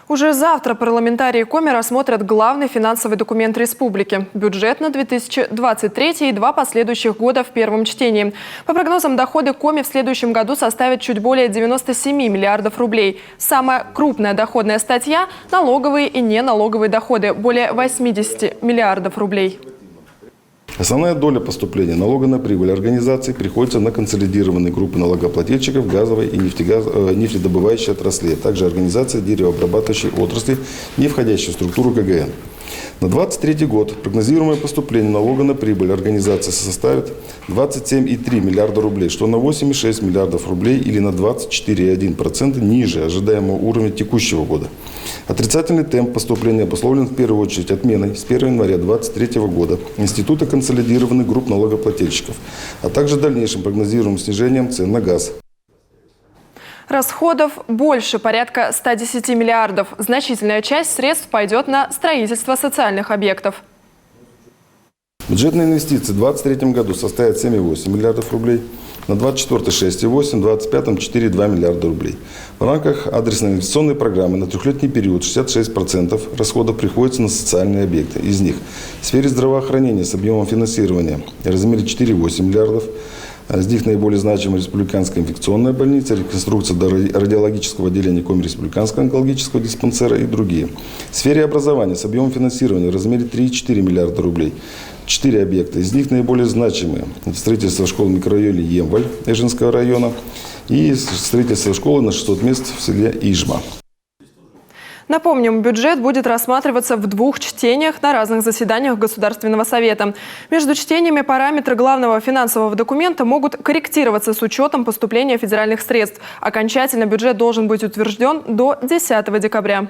Уже завтра парламентарии Коми рассмотрят главный финансовый документ республики – бюджет на 2023 и 2 последующих года в первом чтении. По прогнозам, доходы Коми в следующем году составят чуть более 97 миллиардов рублей. Самая крупная доходная статья – налоговые и неналоговые доходы – более 80 миллиардов рублей. Основная доля поступления налога на прибыль организаций приходится на консолидированные группы налогоплательщиков газовой и нефтедобывающей отрасли, а также организации деревообрабатывающей отрасли, не входящей в структуру КГН. На 2023 год прогнозируемое поступление налога на прибыль организации составит 27,3 миллиарда рублей, что на 8,6 миллиардов рублей или на 24,1% ниже ожидаемого уровня текущего года. Отрицательный темп поступления обусловлен в первую очередь отменой с 1 января 2023 года Института консолидированных групп налогоплательщиков, а также дальнейшим прогнозируемым снижением цен на газ. Расходов больше, порядка 110 миллиардов. Значительная часть средств пойдет на строительство социальных объектов. Бюджетные инвестиции в 2023 году составят 7,8 миллиардов рублей, на 2024 – 6,8, в 2025 – 4,2 миллиарда рублей. В рамках адресной инвестиционной программы на трехлетний период 66% расходов приходится на социальные объекты. Из них в сфере здравоохранения с объемом финансирования в размере 4,8 миллиардов. Из них наиболее значимая республиканская инфекционная больница, реконструкция радиологического отделения Коми республиканского онкологического диспансера и другие. В сфере образования с объемом финансирования в размере 3,4 миллиарда рублей. 4 объекта. Из них наиболее значимые – строительство школы в микрорайоне Емваль Эжинского района и строительство школы на 600 мест в селе Ижма. Напомним, бюджет будет рассматриваться в 2 чтениях на разных заседаниях Государственного совета. Между чтениями параметры главного финансового документа могут корректироваться с учетом поступления федеральных средств. Окончательно бюджет должен быть утвержден до 10 декабря.